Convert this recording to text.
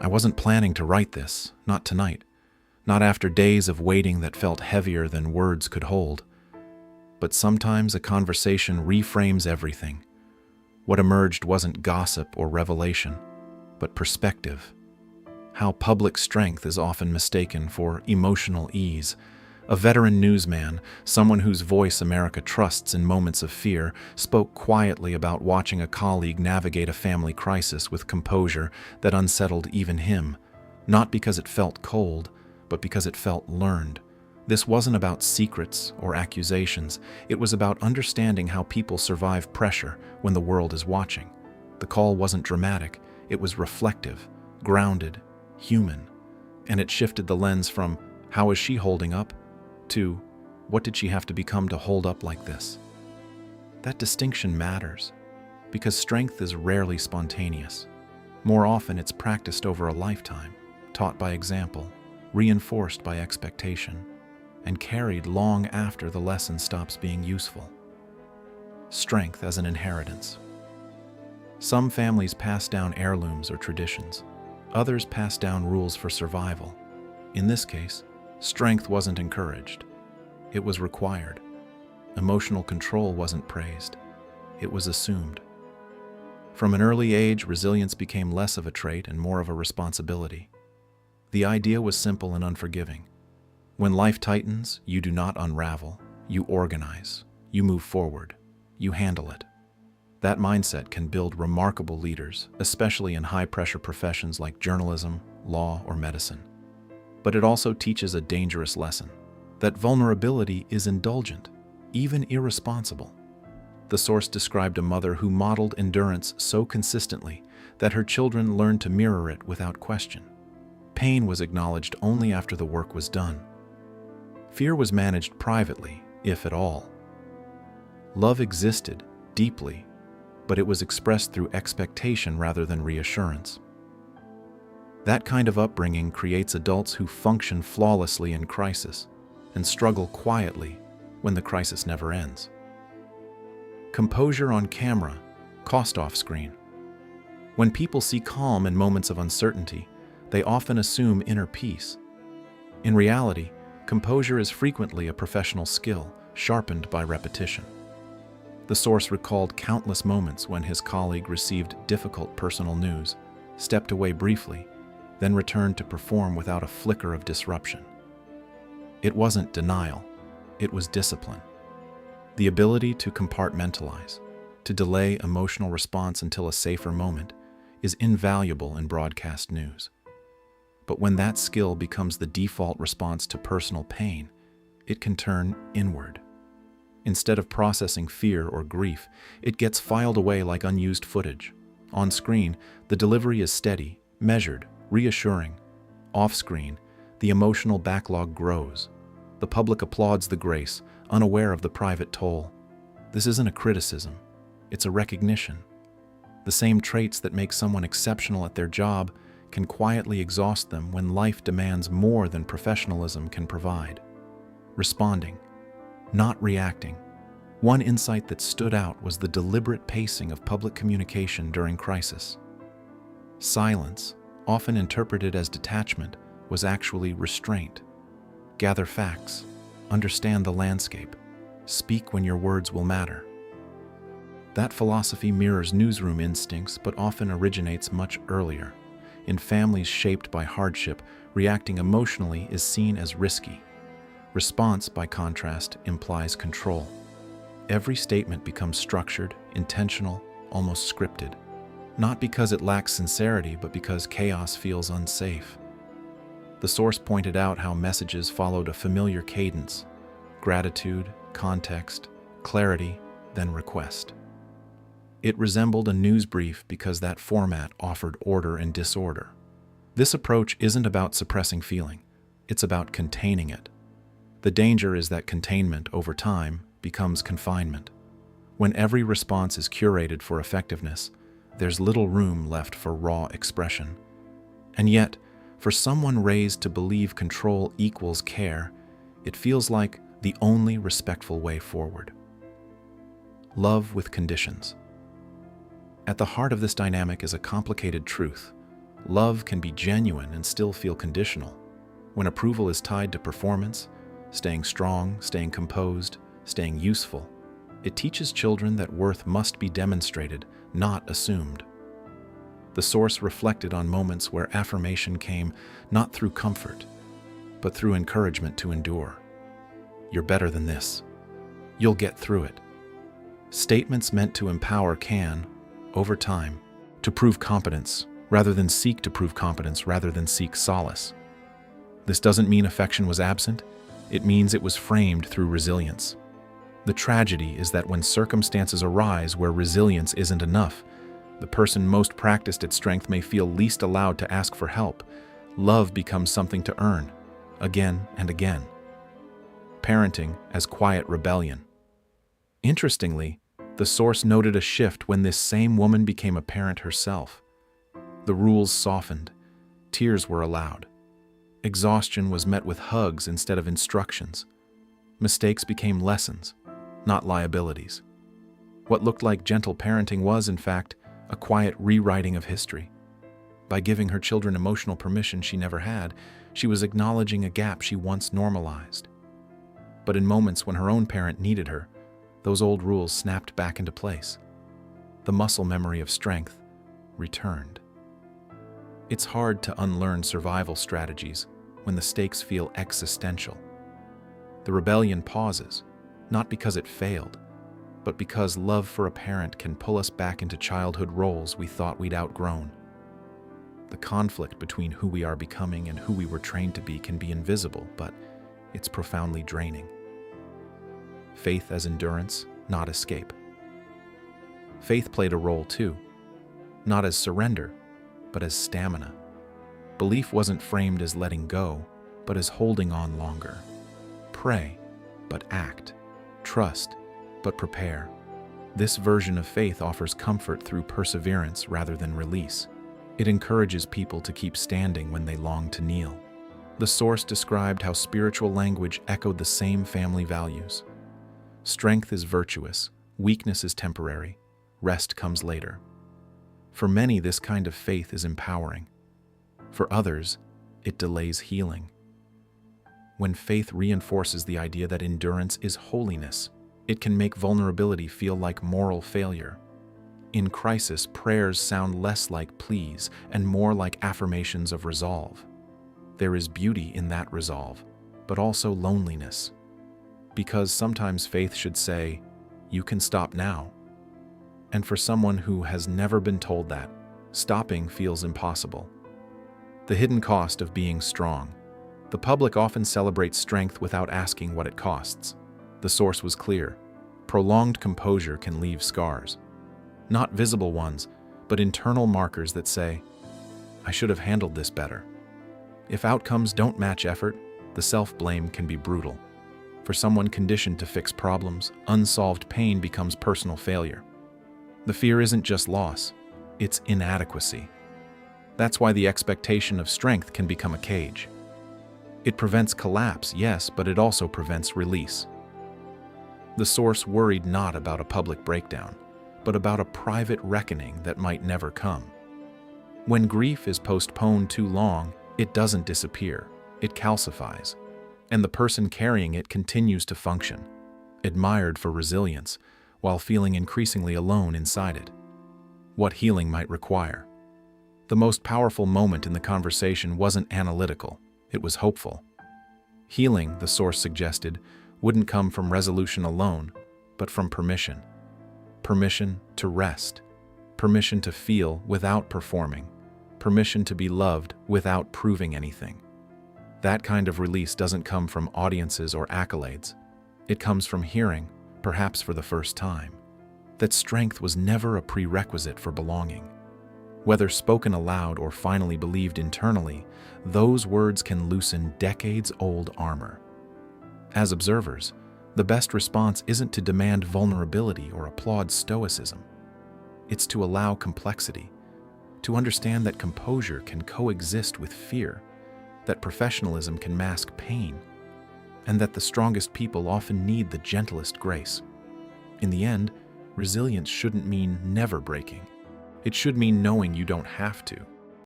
I wasn't planning to write this, not tonight, not after days of waiting that felt heavier than words could hold. But sometimes a conversation reframes everything. What emerged wasn't gossip or revelation, but perspective. How public strength is often mistaken for emotional ease. A veteran newsman, someone whose voice America trusts in moments of fear, spoke quietly about watching a colleague navigate a family crisis with composure that unsettled even him, not because it felt cold, but because it felt learned. This wasn't about secrets or accusations. It was about understanding how people survive pressure when the world is watching. The call wasn't dramatic. It was reflective, grounded, human. And it shifted the lens from, how is she holding up, to, what did she have to become to hold up like this? That distinction matters, because strength is rarely spontaneous. More often it's practiced over a lifetime, taught by example, reinforced by expectation, and carried long after the lesson stops being useful. Strength as an inheritance. Some families pass down heirlooms or traditions. Others pass down rules for survival. In this case, strength wasn't encouraged. It was required. Emotional control wasn't praised. It was assumed. From an early age, resilience became less of a trait and more of a responsibility. The idea was simple and unforgiving. When life tightens, you do not unravel. You organize. You move forward. You handle it. That mindset can build remarkable leaders, especially in high-pressure professions like journalism, law, or medicine. But it also teaches a dangerous lesson, that vulnerability is indulgent, even irresponsible. The source described a mother who modeled endurance so consistently that her children learned to mirror it without question. Pain was acknowledged only after the work was done. Fear was managed privately, if at all. Love existed, deeply, but it was expressed through expectation rather than reassurance. That kind of upbringing creates adults who function flawlessly in crisis and struggle quietly when the crisis never ends. Composure on camera, cost off screen. When people see calm in moments of uncertainty, they often assume inner peace. In reality, composure is frequently a professional skill, sharpened by repetition. The source recalled countless moments when his colleague received difficult personal news, stepped away briefly, then returned to perform without a flicker of disruption. It wasn't denial, it was discipline. The ability to compartmentalize, to delay emotional response until a safer moment, is invaluable in broadcast news. But when that skill becomes the default response to personal pain, it can turn inward. Instead of processing fear or grief, it gets filed away like unused footage. On screen, the delivery is steady, measured, reassuring. Off-screen, the emotional backlog grows. The public applauds the grace, unaware of the private toll. This isn't a criticism, it's a recognition. The same traits that make someone exceptional at their job can quietly exhaust them when life demands more than professionalism can provide. Responding, not reacting. One insight that stood out was the deliberate pacing of public communication during crisis. Silence, often interpreted as detachment, was actually restraint. Gather facts, understand the landscape, speak when your words will matter. That philosophy mirrors newsroom instincts but often originates much earlier. In families shaped by hardship, reacting emotionally is seen as risky. Response, by contrast, implies control. Every statement becomes structured, intentional, almost scripted. Not because it lacks sincerity, but because chaos feels unsafe. The source pointed out how messages followed a familiar cadence: gratitude, context, clarity, then request. It resembled a news brief because that format offered order and disorder. This approach isn't about suppressing feeling, it's about containing it. The danger is that containment, over time, becomes confinement. When every response is curated for effectiveness, there's little room left for raw expression. And yet, for someone raised to believe control equals care, it feels like the only respectful way forward. Love with conditions. At the heart of this dynamic is a complicated truth. Love can be genuine and still feel conditional. When approval is tied to performance, staying strong, staying composed, staying useful, it teaches children that worth must be demonstrated, not assumed. The source reflected on moments where affirmation came not through comfort, but through encouragement to endure. You're better than this. You'll get through it. Statements meant to empower can, over time, to prove competence, rather than seek to prove competence, rather than seek solace. This doesn't mean affection was absent. It means it was framed through resilience. The tragedy is that when circumstances arise where resilience isn't enough, the person most practiced at strength may feel least allowed to ask for help. Love becomes something to earn, again and again. Parenting as quiet rebellion. Interestingly, the source noted a shift when this same woman became a parent herself. The rules softened. Tears were allowed. Exhaustion was met with hugs instead of instructions. Mistakes became lessons, not liabilities. What looked like gentle parenting was, in fact, a quiet rewriting of history. By giving her children emotional permission she never had, she was acknowledging a gap she once normalized. But in moments when her own parent needed her, those old rules snapped back into place. The muscle memory of strength returned. It's hard to unlearn survival strategies when the stakes feel existential. The rebellion pauses, not because it failed, but because love for a parent can pull us back into childhood roles we thought we'd outgrown. The conflict between who we are becoming and who we were trained to be can be invisible, but it's profoundly draining. Faith as endurance, not escape. Faith played a role too, not as surrender, but as stamina. Belief wasn't framed as letting go, but as holding on longer. Pray, but act. Trust, but prepare. This version of faith offers comfort through perseverance rather than release. It encourages people to keep standing when they long to kneel. The source described how spiritual language echoed the same family values. Strength is virtuous, weakness is temporary, rest comes later. For many, this kind of faith is empowering. For others, it delays healing. When faith reinforces the idea that endurance is holiness, it can make vulnerability feel like moral failure. In crisis, prayers sound less like pleas and more like affirmations of resolve. There is beauty in that resolve, but also loneliness. Because sometimes faith should say, "You can stop now." And for someone who has never been told that, stopping feels impossible. The hidden cost of being strong. The public often celebrates strength without asking what it costs. The source was clear. Prolonged composure can leave scars. Not visible ones, but internal markers that say, "I should have handled this better." If outcomes don't match effort, the self-blame can be brutal. For someone conditioned to fix problems, unsolved pain becomes personal failure. The fear isn't just loss, it's inadequacy. That's why the expectation of strength can become a cage. It prevents collapse, yes, but it also prevents release. The source worried not about a public breakdown, but about a private reckoning that might never come. When grief is postponed too long, it doesn't disappear, it calcifies, and the person carrying it continues to function, admired for resilience, while feeling increasingly alone inside it. What healing might require. The most powerful moment in the conversation wasn't analytical, it was hopeful. Healing, the source suggested, wouldn't come from resolution alone, but from permission. Permission to rest. Permission to feel without performing. Permission to be loved without proving anything. That kind of release doesn't come from audiences or accolades. It comes from hearing, perhaps for the first time, that strength was never a prerequisite for belonging. Whether spoken aloud or finally believed internally, those words can loosen decades-old armor. As observers, the best response isn't to demand vulnerability or applaud stoicism. It's to allow complexity, to understand that composure can coexist with fear, that professionalism can mask pain, and that the strongest people often need the gentlest grace. In the end, resilience shouldn't mean never breaking. It should mean knowing you don't have to.